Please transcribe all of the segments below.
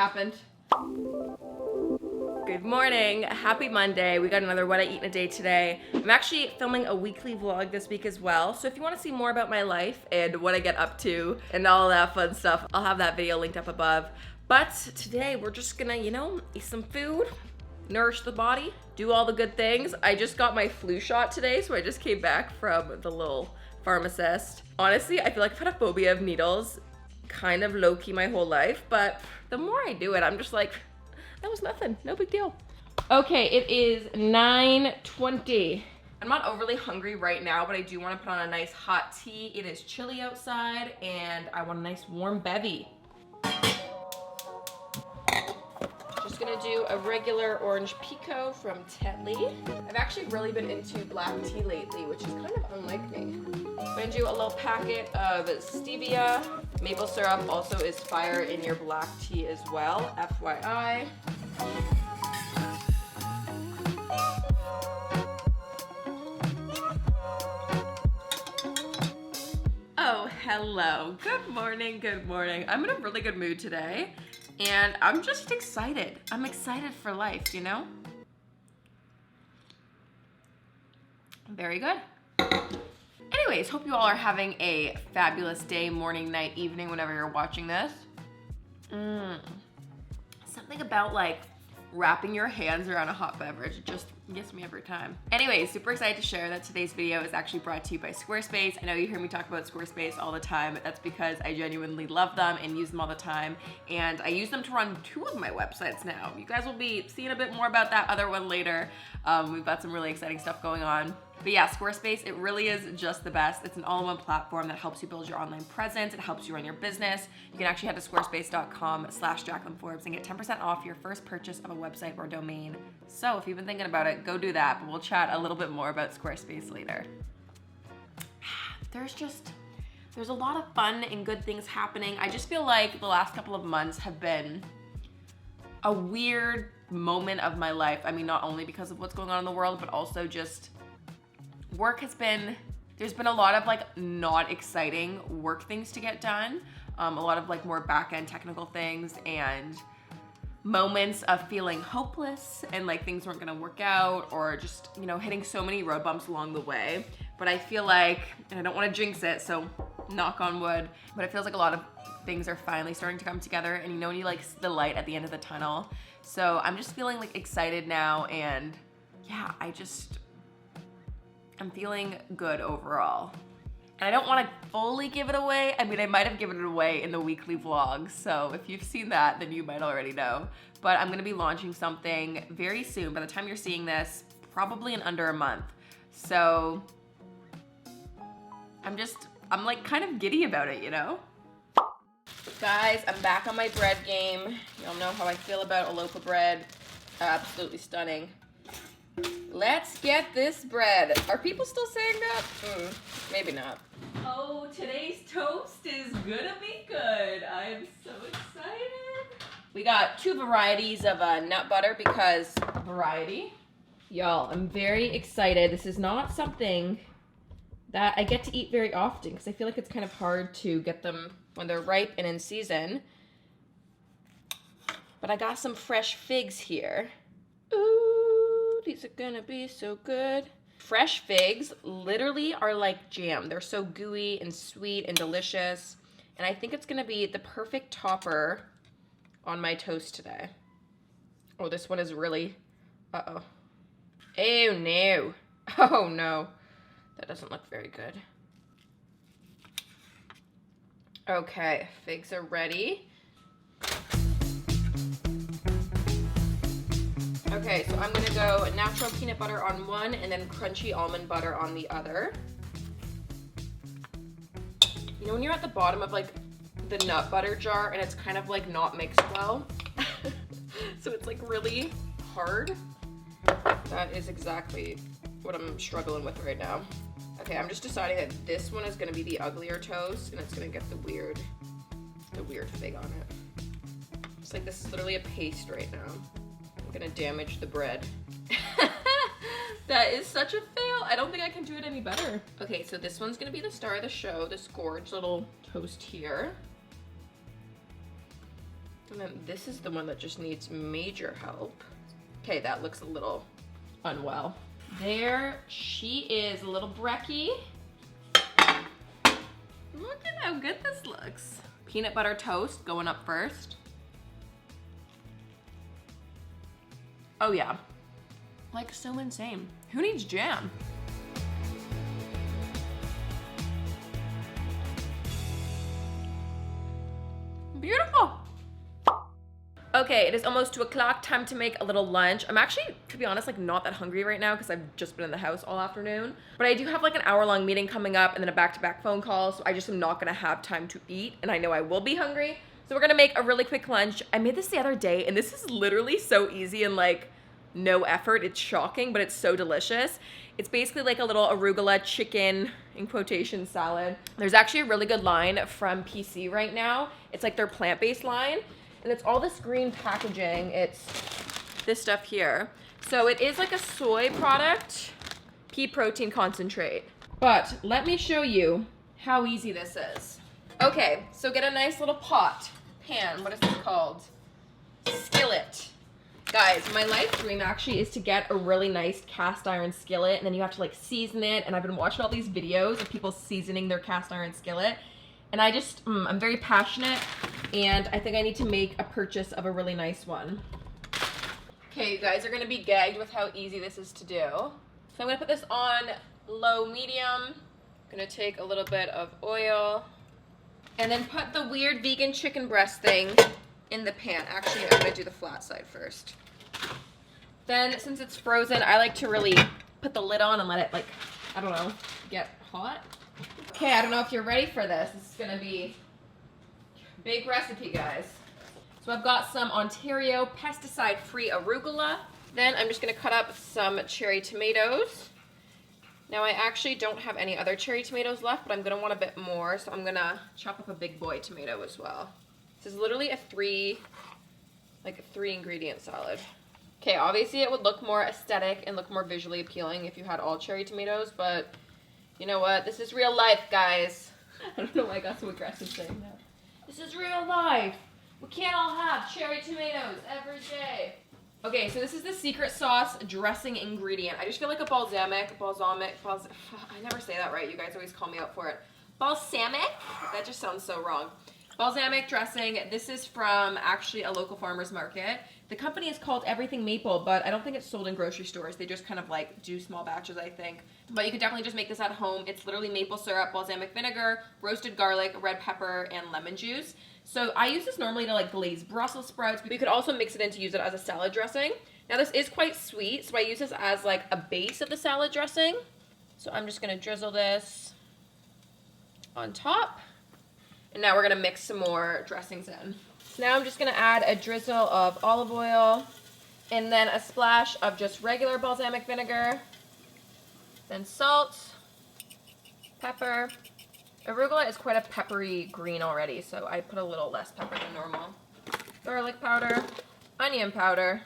happened. Good morning, happy Monday. We got another what I eat in a day today. I'm actually filming a weekly vlog this week as well. So if you want to see more about my life and what I get up to and all that fun stuff, I'll have that video linked up above. But today we're just gonna, eat some food, nourish the body, do all the good things. I just got my flu shot today, so I just came back from the little pharmacist. Honestly, I feel like I've had a phobia of needles kind of low-key my whole life, but the more I do it, I'm just like, that was nothing, no big deal. Okay, it is 9:20. I'm not overly hungry right now, but I do want to put on a nice hot tea. It is chilly outside, and I want a nice warm bevy. Just gonna do a regular orange pico from Tetley. I've actually really been into black tea lately, which is kind of unlike me. I'm gonna do a little packet of stevia. Maple syrup also is fire in your black tea as well, FYI. Oh, hello. Good morning, good morning. I'm in a really good mood today, and I'm just excited. I'm excited for life, you know? Very good. Anyways, hope you all are having a fabulous day, morning, night, evening, whenever you're watching this. Something about like wrapping your hands around a hot beverage, it just gets me every time. Anyways, super excited to share that today's video is actually brought to you by Squarespace. I know you hear me talk about Squarespace all the time, but that's because I genuinely love them and use them all the time. And I use them to run 2 of my websites now. You guys will be seeing a bit more about that other one later. We've got some really exciting stuff going on. But yeah, Squarespace, it really is just the best. It's an all-in-one platform that helps you build your online presence. It helps you run your business. You can actually head to squarespace.com/JaclynForbes and get 10% off your first purchase of a website or domain. So if you've been thinking about it, go do that, but we'll chat a little bit more about Squarespace later. There's a lot of fun and good things happening. I just feel like the last couple of months have been a weird moment of my life. I mean, not only because of what's going on in the world, but also just there's been a lot of like not exciting work things to get done. A lot of like more back-end technical things and moments of feeling hopeless and like things weren't gonna work out, or just, hitting so many road bumps along the way. But I feel like, and I don't wanna jinx it, so knock on wood, but it feels like a lot of things are finally starting to come together, and when you like the light at the end of the tunnel. So I'm just feeling like excited now, and yeah, I'm feeling good overall. And I don't want to fully give it away. I mean, I might have given it away in the weekly vlog, so if you've seen that, then you might already know. But I'm gonna be launching something very soon. By the time you're seeing this, probably in under a month. So I'm like kind of giddy about it, Guys, I'm back on my bread game. Y'all know how I feel about Alopa bread. Absolutely stunning. Let's get this bread. Are people still saying that? Maybe not. Oh, today's toast is gonna be good. I'm so excited. We got 2 varieties of nut butter because variety. Y'all, I'm very excited. This is not something that I get to eat very often because I feel like it's kind of hard to get them when they're ripe and in season. But I got some fresh figs here. Ooh, these are gonna be so good. Fresh figs literally are like jam. They're so gooey and sweet and delicious. And I think it's gonna be the perfect topper on my toast today. Oh, this one is really, uh-oh. Oh no, oh no. That doesn't look very good. Okay, figs are ready. Okay, so I'm gonna go natural peanut butter on one and then crunchy almond butter on the other. When you're at the bottom of like the nut butter jar and it's kind of like not mixed well, so it's like really hard. That is exactly what I'm struggling with right now. Okay, I'm just deciding that this one is gonna be the uglier toast and it's gonna get the weird fig on it. It's like this is literally a paste right now. I'm gonna damage the bread. That is such a fail. I don't think I can do it any better. Okay, so this one's gonna be the star of the show, this gorgeous little toast here. And then this is the one that just needs major help. Okay, that looks a little unwell. There she is, a little brekkie. Look at how good this looks. Peanut butter toast going up first. Oh yeah, like so insane. Who needs jam? Beautiful. Okay, it is almost 2 o'clock, time to make a little lunch. I'm actually, to be honest, like not that hungry right now because I've just been in the house all afternoon. But I do have like an hour-long meeting coming up and then a back-to-back phone call, so I just am not gonna have time to eat, and I know I will be hungry. So we're gonna make a really quick lunch. I made this the other day, and this is literally so easy and like no effort. It's shocking, but it's so delicious. It's basically like a little arugula chicken, in quotation, salad. There's actually a really good line from PC right now. It's like their plant-based line. And it's all this green packaging. It's this stuff here. So it is like a soy product, pea protein concentrate. But let me show you how easy this is. Okay, so get a nice little pot, pan, what is this called? Skillet. Guys, my life dream actually is to get a really nice cast iron skillet, and then you have to like season it. And I've been watching all these videos of people seasoning their cast iron skillet. And I just, I'm very passionate, and I think I need to make a purchase of a really nice one. Okay, you guys are gonna be gagged with how easy this is to do. So I'm gonna put this on low medium. Gonna take a little bit of oil, and then put the weird vegan chicken breast thing in the pan. Actually, I'm gonna do the flat side first. Then, since it's frozen, I like to really put the lid on and let it, like, I don't know, get hot. Okay, I don't know if you're ready for this. This is gonna be a big recipe, guys. So I've got some Ontario pesticide-free arugula. Then I'm just gonna cut up some cherry tomatoes. Now I actually don't have any other cherry tomatoes left, but I'm gonna want a bit more, so I'm gonna chop up a big boy tomato as well. This is literally a three ingredient salad. Okay, obviously it would look more aesthetic and look more visually appealing if you had all cherry tomatoes, but you know what? This is real life, guys. I don't know why I got so aggressive saying that. This is real life. We can't all have cherry tomatoes every day. Okay, so this is the secret sauce dressing ingredient. I just feel like a balsamic, I never say that right. You guys always call me out for it. Balsamic? That just sounds so wrong. Balsamic dressing. This is from actually a local farmer's market. The company is called Everything Maple, but I don't think it's sold in grocery stores. They just kind of like do small batches, I think. But you could definitely just make this at home. It's literally maple syrup, balsamic vinegar, roasted garlic, red pepper, and lemon juice. So I use this normally to like glaze Brussels sprouts, but you could also mix it in to use it as a salad dressing. Now this is quite sweet, so I use this as like a base of the salad dressing. So I'm just gonna drizzle this on top. And now we're gonna mix some more dressings in. So now I'm just gonna add a drizzle of olive oil and then a splash of just regular balsamic vinegar, then salt, pepper. Arugula is quite a peppery green already, so I put a little less pepper than normal. Garlic powder, onion powder,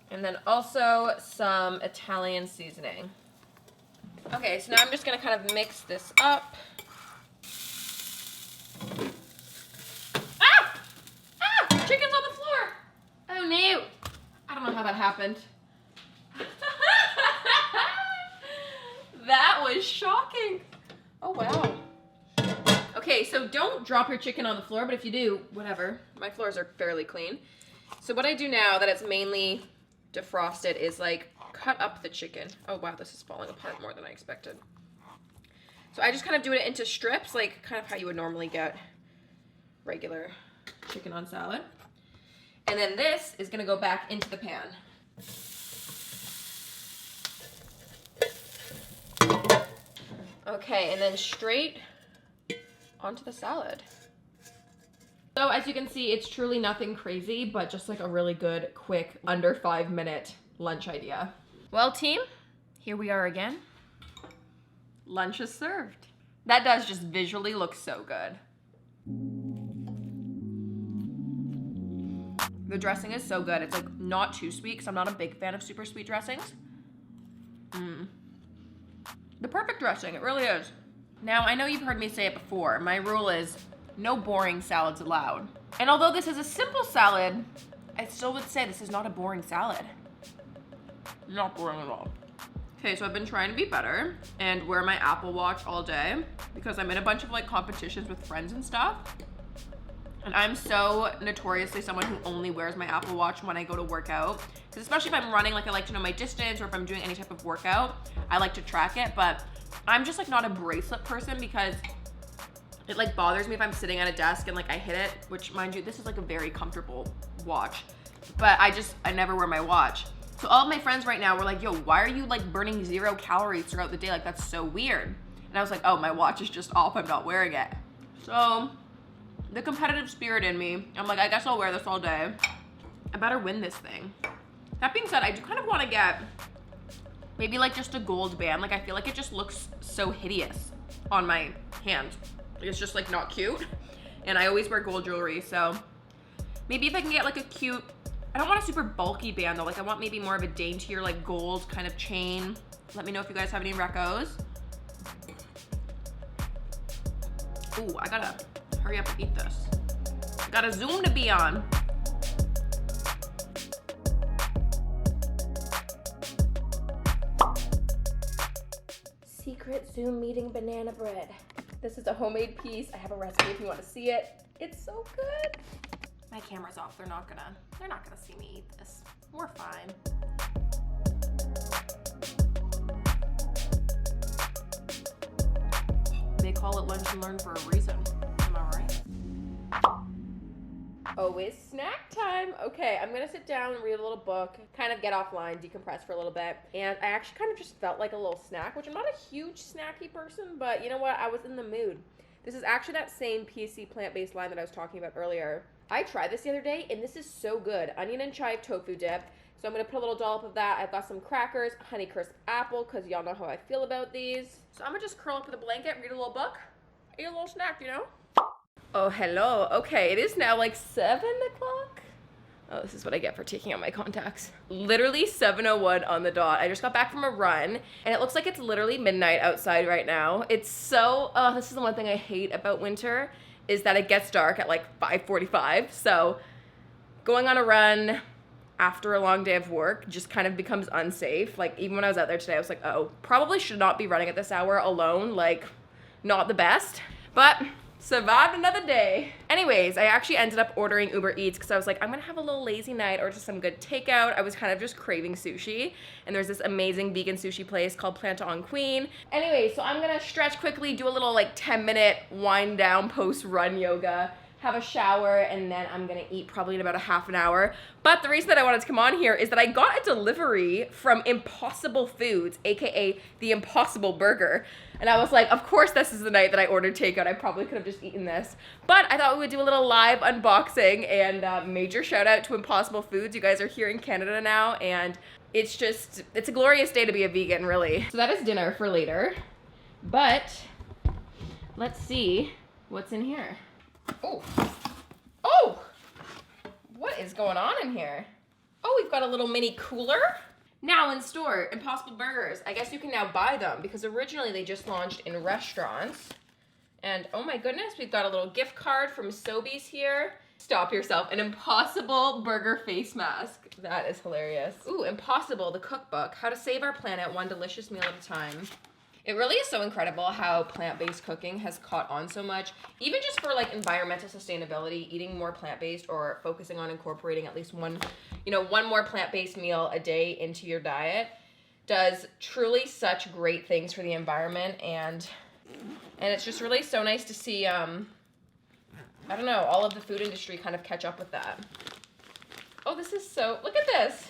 and then also some Italian seasoning. Okay, so now I'm just gonna kind of mix this up. Chicken's on the floor. Oh no. I don't know how that happened. That was shocking. Oh wow. Okay, so don't drop your chicken on the floor, but if you do, whatever. My floors are fairly clean. So what I do now that it's mainly defrosted is like cut up the chicken. Oh wow, this is falling apart more than I expected. So I just kind of do it into strips, like kind of how you would normally get regular chicken on salad. And then this is gonna go back into the pan. Okay, and then straight onto the salad. So as you can see, it's truly nothing crazy, but just like a really good, quick, under 5-minute lunch idea. Well, team, here we are again. Lunch is served. That does just visually look so good. The dressing is so good. It's like not too sweet because I'm not a big fan of super sweet dressings. The perfect dressing, it really is. Now, I know you've heard me say it before. My rule is no boring salads allowed. And although this is a simple salad, I still would say this is not a boring salad. Not boring at all. Okay, so I've been trying to be better and wear my Apple Watch all day because I'm in a bunch of like competitions with friends and stuff. And I'm so notoriously someone who only wears my Apple Watch when I go to work out. Because especially if I'm running, like I like to know my distance, or if I'm doing any type of workout, I like to track it. But I'm just like not a bracelet person because it like bothers me if I'm sitting at a desk and like I hit it, which mind you, this is like a very comfortable watch. But I never wear my watch. So all of my friends right now were like, yo, why are you like burning 0 calories throughout the day? Like that's so weird. And I was like, oh, my watch is just off, I'm not wearing it. So the competitive spirit in me, I'm like, I guess I'll wear this all day. I better win this thing. That being said, I do kind of want to get maybe like just a gold band. Like I feel like it just looks so hideous on my hand. It's just like not cute. And I always wear gold jewelry, so maybe if I can get like a cute, I don't want a super bulky band though. Like I want maybe more of a daintier like gold kind of chain. Let me know if you guys have any recos. Ooh, I gotta hurry up and eat this. I got a Zoom to be on. Secret Zoom meeting banana bread. This is a homemade piece. I have a recipe if you want to see it. It's so good. My camera's off. They're not gonna see me eat this. We're fine. They call it lunch and learn for a reason. Am I right? Oh, it's snack time. Okay, I'm gonna sit down and read a little book, kind of get offline, decompress for a little bit. And I actually kind of just felt like a little snack, which I'm not a huge snacky person, but you know what? I was in the mood. This is actually that same PC plant-based line that I was talking about earlier. I tried this the other day, and this is so good. Onion and chive tofu dip. So I'm gonna put a little dollop of that. I've got some crackers, Honeycrisp apple, because y'all know how I feel about these. So I'm gonna just curl up with a blanket, read a little book, eat a little snack, you know? Oh, hello. Okay, it is now like 7 o'clock. Oh, this is what I get for taking out my contacts. Literally 7:01 on the dot. I just got back from a run, and it looks like it's literally midnight outside right now. It's so, this is the one thing I hate about winter, is that it gets dark at like 5:45. So going on a run after a long day of work just kind of becomes unsafe. Like even when I was out there today, I was like, oh, probably should not be running at this hour alone. Like not the best, but survived another day. Anyways, I actually ended up ordering Uber Eats because I was like, I'm gonna have a little lazy night or just some good takeout. I was kind of just craving sushi, and there's this amazing vegan sushi place called Planta on Queen. Anyway, so I'm gonna stretch quickly, do a little like 10-minute wind down post-run yoga, have a shower, and then I'm gonna eat probably in about a half an hour. But the reason that I wanted to come on here is that I got a delivery from Impossible Foods, AKA the Impossible Burger. And I was like, of course this is the night that I ordered takeout. I probably could have just eaten this. But I thought we would do a little live unboxing, and major shout out to Impossible Foods. You guys are here in Canada now, and it's a glorious day to be a vegan, really. So that is dinner for later. But let's see what's in here. Oh, what is going on in here? Oh, we've got a little mini cooler. Now in store, Impossible Burgers. I guess you can now buy them because originally they just launched in restaurants. And oh my goodness, we've got a little gift card from Sobeys here. Stop yourself, an Impossible Burger face mask. That is hilarious. Ooh, Impossible, the cookbook. How to save our planet one delicious meal at a time. It really is so incredible how plant-based cooking has caught on so much, even just for like environmental sustainability, eating more plant-based or focusing on incorporating at least one more plant-based meal a day into your diet does truly such great things for the environment, and it's just really so nice to see, I don't know, all of the food industry kind of catch up with that. Oh, this is so, look at this.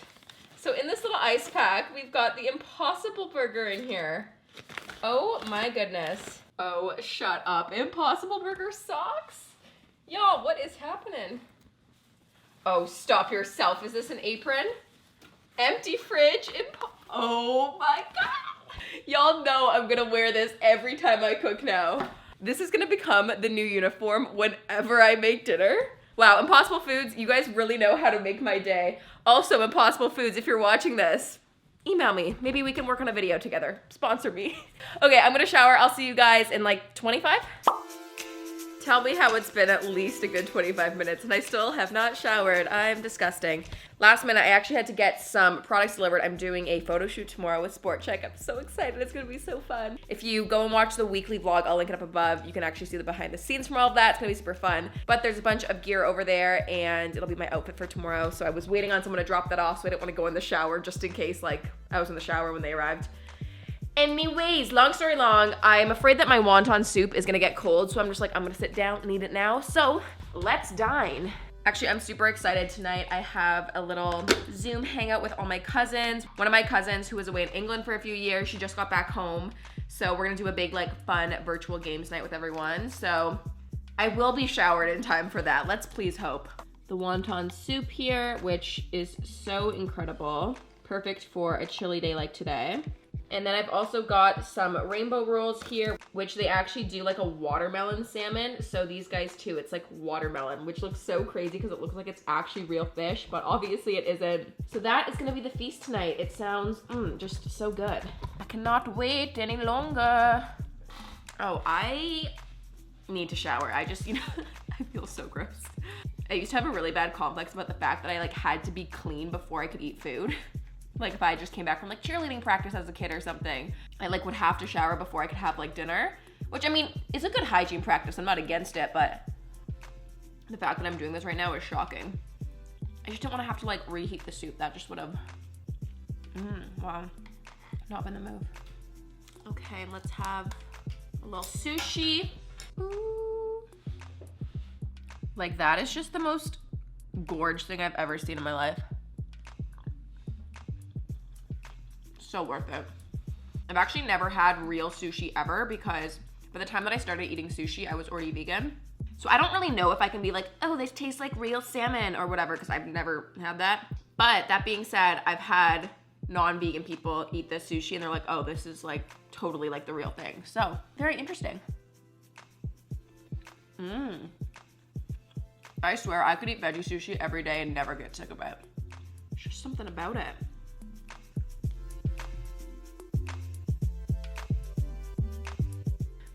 So in this little ice pack, we've got the Impossible Burger in here. Oh my goodness. Oh, shut up. Impossible Burger socks? Y'all, what is happening? Oh, stop yourself. Is this an apron? Empty fridge. Oh my God. Y'all know I'm gonna wear this every time I cook now. This is gonna become the new uniform whenever I make dinner. Wow, Impossible Foods, you guys really know how to make my day. Also, Impossible Foods, if you're watching this, email me. Maybe we can work on a video together. Sponsor me. Okay, I'm gonna shower. I'll see you guys in like 25. Tell me how it's been at least a good 25 minutes and I still have not showered. I'm disgusting. Last minute, I actually had to get some products delivered. I'm doing a photo shoot tomorrow with Sport Check. I'm so excited. It's gonna be so fun. If you go and watch the weekly vlog, I'll link it up above. You can actually see the behind the scenes from all of that. It's gonna be super fun. But there's a bunch of gear over there and it'll be my outfit for tomorrow. So I was waiting on someone to drop that off, so I didn't wanna go in the shower just in case like I was in the shower when they arrived. Anyways, long story long, I'm afraid that my wonton soup is gonna get cold, so I'm just like, I'm gonna sit down and eat it now. So let's dine. Actually, I'm super excited tonight. I have a little Zoom hangout with all my cousins. One of my cousins who was away in England for a few years, she just got back home. So we're gonna do a big like fun virtual games night with everyone. So I will be showered in time for that. Let's please hope. The wonton soup here, which is so incredible. Perfect for a chilly day like today. And then I've also got some rainbow rolls here, which they actually do like a watermelon salmon. So these guys too, it's like watermelon, which looks so crazy because it looks like it's actually real fish, but obviously it isn't. So that is gonna be the feast tonight. It sounds just so good. I cannot wait any longer. Oh, I need to shower. I just, I feel so gross. I used to have a really bad complex about the fact that I like had to be clean before I could eat food. Like if I just came back from like cheerleading practice as a kid or something, I like would have to shower before I could have like dinner, which I mean, is a good hygiene practice. I'm not against it, but the fact that I'm doing this right now is shocking. I just don't want to have to like reheat the soup. That just would have, wow, not been the move. Okay, let's have a little sushi. Ooh. Like that is just the most gorge thing I've ever seen in my life. So worth it. I've actually never had real sushi ever because by the time that I started eating sushi, I was already vegan. So I don't really know if I can be like, oh, this tastes like real salmon or whatever, because I've never had that. But that being said, I've had non-vegan people eat this sushi and they're like, oh, this is like totally like the real thing. So very interesting. I swear I could eat veggie sushi every day and never get sick of it. There's just something about it.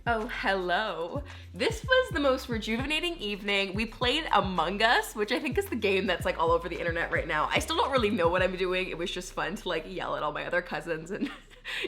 Oh, hello. This was the most rejuvenating evening. We played Among Us, which I think is the game that's like all over the internet right now. I still don't really know what I'm doing. It was just fun to like yell at all my other cousins and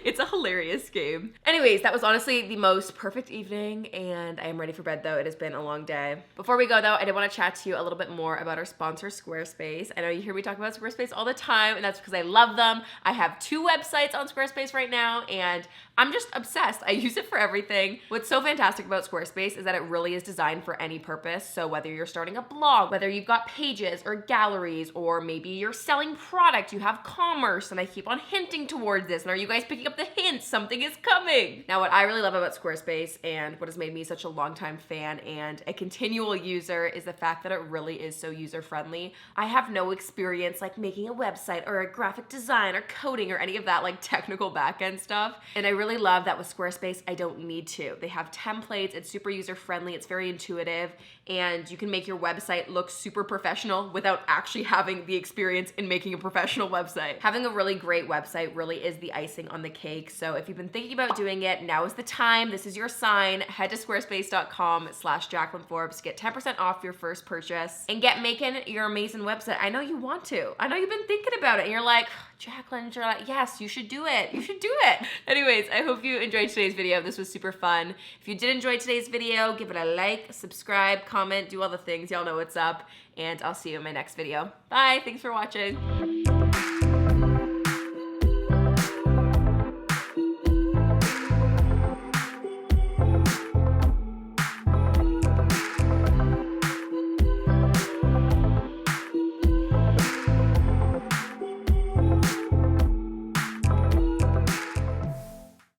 it's a hilarious game. Anyways, that was honestly the most perfect evening and I am ready for bed though. It has been a long day. Before we go though, I did want to chat to you a little bit more about our sponsor, Squarespace. I know you hear me talk about Squarespace all the time and that's because I love them. I have 2 websites on Squarespace right now and I'm just obsessed. I use it for everything. What's so fantastic about Squarespace is that it really is designed for any purpose. So whether you're starting a blog, whether you've got pages or galleries, or maybe you're selling product, you have commerce, and I keep on hinting towards this. And are you guys picking up the hints? Something is coming. Now, what I really love about Squarespace and what has made me such a longtime fan and a continual user is the fact that it really is so user-friendly. I have no experience like making a website or a graphic design or coding or any of that like technical back-end stuff. And I really love that with Squarespace, I don't need to. They have templates, it's super user-friendly, it's very intuitive, and you can make your website look super professional without actually having the experience in making a professional website. Having a really great website really is the icing on the cake. So if you've been thinking about doing it, now is the time. This is your sign. Head to squarespace.com/JaclynForbes. Get 10% off your first purchase and get making your amazing website. I know you want to. I know you've been thinking about it and you're like, Jaclyn, you're like, yes, you should do it. You should do it. Anyways, I hope you enjoyed today's video. This was super fun. If you did enjoy today's video, give it a like, subscribe, comment, do all the things. Y'all know what's up. And I'll see you in my next video. Bye. Thanks for watching.